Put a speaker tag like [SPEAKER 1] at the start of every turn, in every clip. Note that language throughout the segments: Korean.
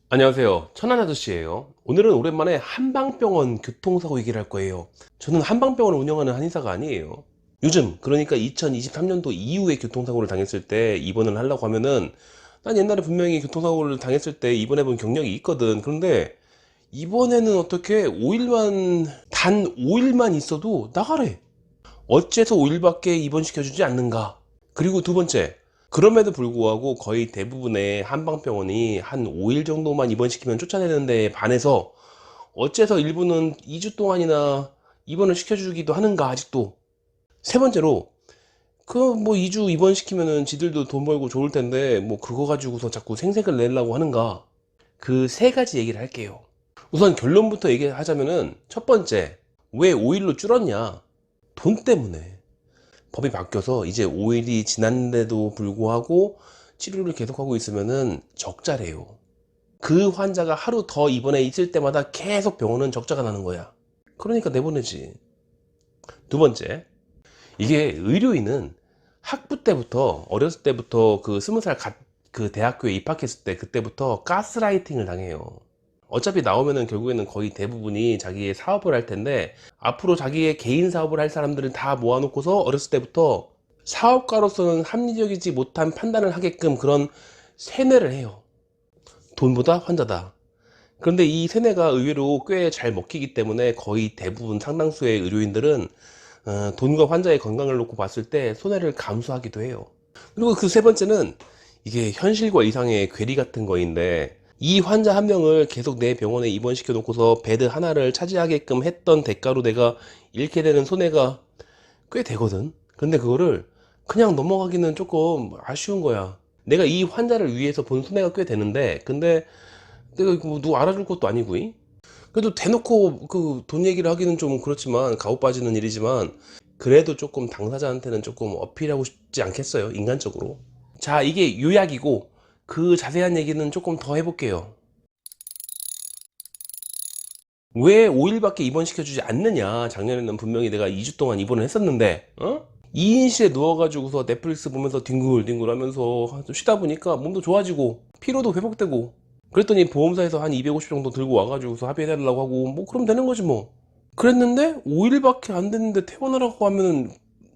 [SPEAKER 1] 안녕하세요. 천안 아저씨예요. 오늘은 오랜만에 한방병원 교통사고 얘기를 할 거예요. 저는 한방병원을 운영하는 한의사가 아니에요. 요즘 그러니까 2023년도 이후에 교통사고를 당했을 때 입원을 하려고 하면은 난 옛날에 분명히 교통사고를 당했을 때 입원해 본 경력이 있거든. 그런데 이번에는 어떻게 5일만 단 5일만 있어도 나가래. 어째서 5일밖에 입원시켜주지 않는가? 그리고 두 번째, 그럼에도 불구하고 거의 대부분의 한방병원이 한 5일 정도만 입원시키면 쫓아내는 데에 반해서 어째서 일부는 2주 동안이나 입원을 시켜주기도 하는가 아직도. 세 번째로, 그 뭐 2주 입원시키면은 지들도 돈 벌고 좋을 텐데 뭐 그거 가지고서 자꾸 생색을 내려고 하는가. 그 세 가지 얘기를 할게요. 우선 결론부터 얘기하자면은 첫 번째, 왜 5일로 줄었냐? 돈 때문에. 법이 바뀌어서 이제 5일이 지났는데도 불구하고 치료를 계속하고 있으면은 적자래요. 그 환자가 하루 더 입원해 있을 때마다 계속 병원은 적자가 나는 거야. 그러니까 내보내지. 두 번째, 이게 의료인은 학부 때부터 어렸을 때부터 그 20살 그 대학교에 입학했을 때 그때부터 가스라이팅을 당해요. 어차피 나오면은 결국에는 거의 대부분이 자기의 사업을 할 텐데 앞으로 자기의 개인 사업을 할 사람들을 다 모아놓고서 어렸을 때부터 사업가로서는 합리적이지 못한 판단을 하게끔 그런 세뇌를 해요. 돈보다 환자다. 그런데 이 세뇌가 의외로 꽤 잘 먹히기 때문에 거의 대부분 상당수의 의료인들은 돈과 환자의 건강을 놓고 봤을 때 손해를 감수하기도 해요. 그리고 그 세 번째는 이게 현실과 이상의 괴리 같은 거인데 이 환자 한 명을 계속 내 병원에 입원시켜 놓고서 베드 하나를 차지하게끔 했던 대가로 내가 잃게 되는 손해가 꽤 되거든. 근데 그거를 그냥 넘어가기는 조금 아쉬운 거야. 내가 이 환자를 위해서 본 손해가 꽤 되는데 근데 내가 이거 뭐 누구 알아줄 것도 아니고 그래도 대놓고 그 돈 얘기를 하기는 좀 그렇지만 가오 빠지는 일이지만 그래도 조금 당사자한테는 조금 어필하고 싶지 않겠어요, 인간적으로. 자, 이게 요약이고 그 자세한 얘기는 조금 더 해볼게요. 왜 5일밖에 입원시켜주지 않느냐? 작년에는 분명히 내가 2주 동안 입원을 했었는데 2인실에 누워가지고서 넷플릭스 보면서 뒹굴뒹굴 하면서 좀 쉬다 보니까 몸도 좋아지고 피로도 회복되고 그랬더니 보험사에서 한 250 정도 들고 와가지고서 합의해달라고 하고 뭐 그럼 되는 거지 뭐. 그랬는데 5일밖에 안 됐는데 퇴원하라고 하면은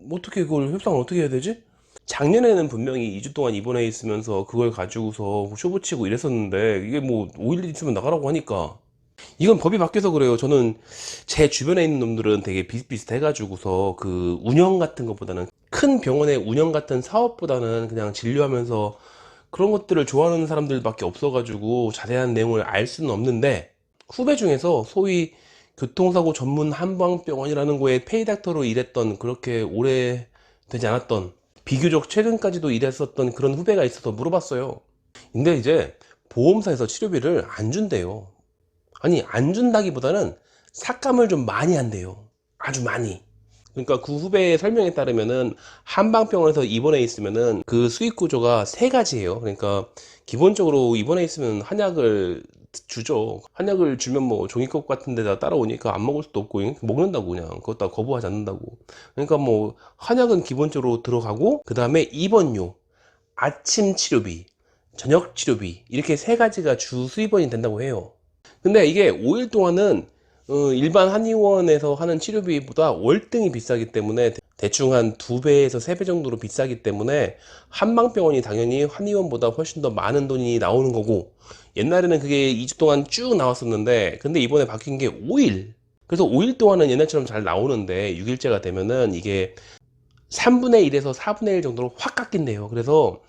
[SPEAKER 1] 어떻게 그걸 협상을 어떻게 해야 되지? 작년에는 분명히 2주 동안 입원해 있으면서 그걸 가지고서 쇼부치고 이랬었는데 이게 뭐 5일 있으면 나가라고 하니까 이건 법이 바뀌어서 그래요. 저는 제 주변에 있는 놈들은 되게 비슷비슷해가지고서 그 운영 같은 것보다는 큰 병원의 운영 같은 사업보다는 그냥 진료하면서 그런 것들을 좋아하는 사람들밖에 없어가지고 자세한 내용을 알 수는 없는데 후배 중에서 소위 교통사고 전문 한방병원이라는 거에 페이닥터로 일했던 그렇게 오래 되지 않았던 비교적 최근까지도 일했었던 그런 후배가 있어서 물어봤어요. 근데 이제 보험사에서 치료비를 안 준대요. 아니 안 준다기보다는 삭감을 좀 많이 한대요. 아주 많이. 그러니까 그 후배의 설명에 따르면은 한방병원에서 입원해 있으면은 그 수익 구조가 세 가지예요. 그러니까 기본적으로 입원해 있으면 한약을 주죠. 한약을 주면 뭐 종이컵 같은 데다 따라오니까 안 먹을 수도 없고 먹는다고 그냥 그것 다 거부하지 않는다고. 그러니까 뭐 한약은 기본적으로 들어가고 그 다음에 입원료, 아침 치료비, 저녁 치료비 이렇게 세 가지가 주 수입원이 된다고 해요. 근데 이게 5일 동안은 일반 한의원에서 하는 치료비보다 월등히 비싸기 때문에 대충 한 2배에서 3배 정도로 비싸기 때문에 한방병원이 당연히 한의원보다 훨씬 더 많은 돈이 나오는 거고 옛날에는 그게 2주 동안 쭉 나왔었는데 근데 이번에 바뀐 게 5일. 그래서 5일 동안은 옛날처럼 잘 나오는데 6일째가 되면은 이게 3분의 1에서 4분의 1 정도로 확 깎인대요. 그래서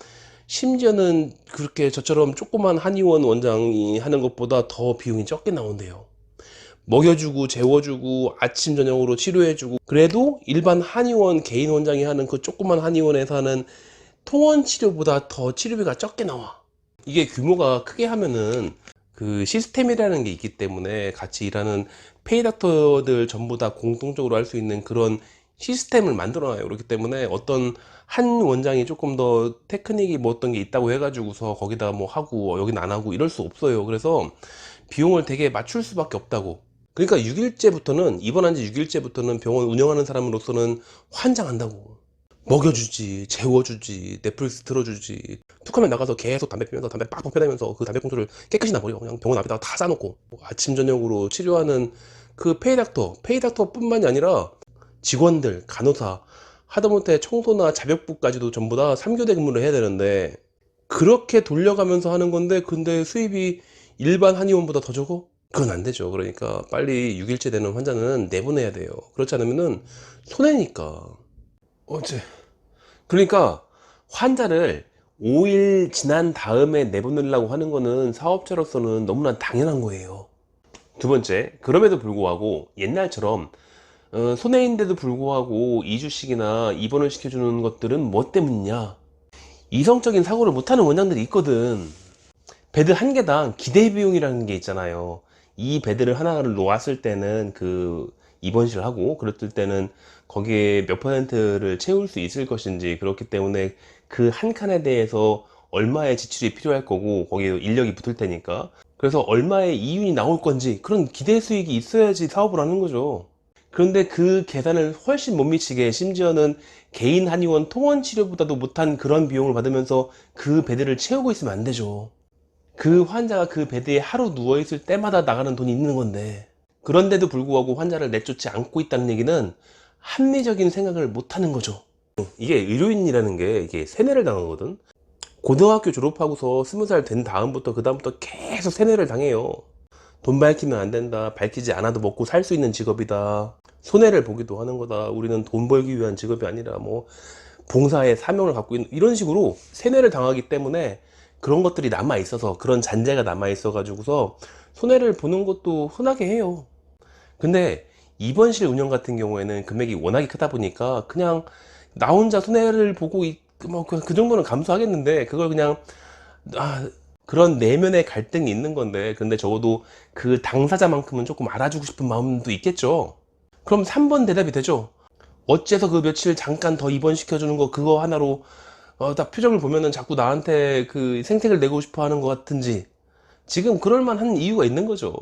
[SPEAKER 1] 심지어는 그렇게 저처럼 조그만 한의원 원장이 하는 것보다 더 비용이 적게 나온대요. 먹여주고 재워주고 아침 저녁으로 치료해주고 그래도 일반 한의원 개인 원장이 하는 그 조그만 한의원에서 하는 통원 치료보다 더 치료비가 적게 나와. 이게 규모가 크게 하면은 그 시스템이라는 게 있기 때문에 같이 일하는 페이닥터들 전부 다 공통적으로 할 수 있는 그런 시스템을 만들어놔요. 그렇기 때문에 어떤 한 원장이 조금 더 테크닉이 뭐 어떤 게 있다고 해가지고서 거기다 뭐 하고 여긴 안 하고 이럴 수 없어요. 그래서 비용을 되게 맞출 수밖에 없다고. 그러니까 6일째부터는 입원한 지 6일째부터는 병원 운영하는 사람으로서는 환장한다고. 먹여주지, 재워주지, 넷플릭스 틀어주지. 툭하면 나가서 계속 담배 피면서 담배 빡빡 펴다면서 그 담배 꽁초를 깨끗이 놔버려. 그냥 병원 앞에다가 다 싸놓고 아침 저녁으로 치료하는 그 페이닥터 뿐만이 아니라 직원들, 간호사, 하다못해 청소나 자벽부까지도 전부 다 3교대 근무를 해야 되는데 그렇게 돌려가면서 하는 건데 근데 수입이 일반 한의원보다 더 적어? 그건 안 되죠. 그러니까 빨리 6일째 되는 환자는 내보내야 돼요. 그렇지 않으면은 손해니까. 어째. 그러니까 환자를 5일 지난 다음에 내보내려고 하는 거는 사업자로서는 너무나 당연한 거예요. 두 번째, 그럼에도 불구하고 옛날처럼 손해인데도 불구하고 2주씩이나 입원을 시켜주는 것들은 뭐 때문이냐? 이성적인 사고를 못하는 원장들이 있거든. 베드 한 개당 기대 비용이라는 게 있잖아요. 이 베드를 하나를 놓았을 때는 그 입원실 하고 그랬을 때는 거기에 몇 퍼센트를 채울 수 있을 것인지 그렇기 때문에 그 한 칸에 대해서 얼마의 지출이 필요할 거고 거기에 인력이 붙을 테니까 그래서 얼마의 이윤이 나올 건지 그런 기대 수익이 있어야지 사업을 하는 거죠. 그런데 그 계산을 훨씬 못 미치게 심지어는 개인 한의원 통원 치료보다도 못한 그런 비용을 받으면서 그 베드를 채우고 있으면 안 되죠. 그 환자가 그 베드에 하루 누워있을 때마다 나가는 돈이 있는 건데 그런데도 불구하고 환자를 내쫓지 않고 있다는 얘기는 합리적인 생각을 못 하는 거죠. 이게 의료인이라는 게 이게 세뇌를 당하거든. 고등학교 졸업하고서 20살 된 다음부터 그 다음부터 계속 세뇌를 당해요. 돈 밝히면 안 된다. 밝히지 않아도 먹고 살 수 있는 직업이다. 손해를 보기도 하는 거다. 우리는 돈 벌기 위한 직업이 아니라 뭐 봉사의 사명을 갖고 있는 이런 식으로 세뇌를 당하기 때문에 그런 것들이 남아 있어서 그런 잔재가 남아 있어 가지고서 손해를 보는 것도 흔하게 해요. 근데 입원실 운영 같은 경우에는 금액이 워낙에 크다 보니까 그냥 나 혼자 손해를 보고 그 정도는 감수하겠는데 그걸 그냥 그런 내면의 갈등이 있는 건데 근데 적어도 그 당사자만큼은 조금 알아주고 싶은 마음도 있겠죠. 그럼 3번 대답이 되죠. 어째서 그 며칠 잠깐 더 입원시켜주는 거 그거 하나로 딱 표정을 보면은 자꾸 나한테 그 생색을 내고 싶어 하는 것 같은지 지금 그럴 만한 이유가 있는 거죠.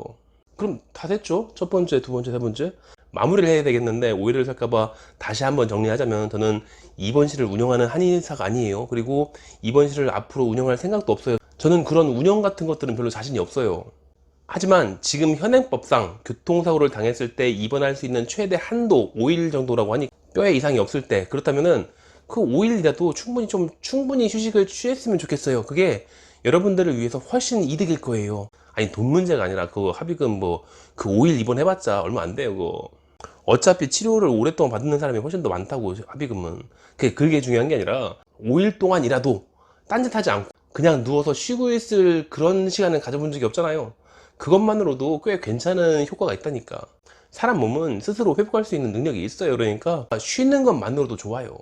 [SPEAKER 1] 그럼 다 됐죠? 첫 번째, 두 번째, 세 번째. 마무리를 해야 되겠는데 오해를 살까봐 다시 한번 정리하자면 저는 입원실을 운영하는 한의사가 아니에요. 그리고 입원실을 앞으로 운영할 생각도 없어요. 저는 그런 운영 같은 것들은 별로 자신이 없어요. 하지만 지금 현행법상 교통사고를 당했을 때 입원할 수 있는 최대 한도 5일 정도라고 하니 뼈에 이상이 없을 때 그렇다면은 그 5일이라도 충분히 휴식을 취했으면 좋겠어요. 그게 여러분들을 위해서 훨씬 이득일 거예요. 아니 돈 문제가 아니라 그 합의금 뭐 그 5일 입원해봤자 얼마 안 돼요 그거. 어차피 치료를 오랫동안 받는 사람이 훨씬 더 많다고 합의금은. 그게 중요한 게 아니라 5일 동안이라도 딴짓하지 않고 그냥 누워서 쉬고 있을 그런 시간을 가져본 적이 없잖아요. 그것만으로도 꽤 괜찮은 효과가 있다니까. 사람 몸은 스스로 회복할 수 있는 능력이 있어요. 그러니까 쉬는 것만으로도 좋아요.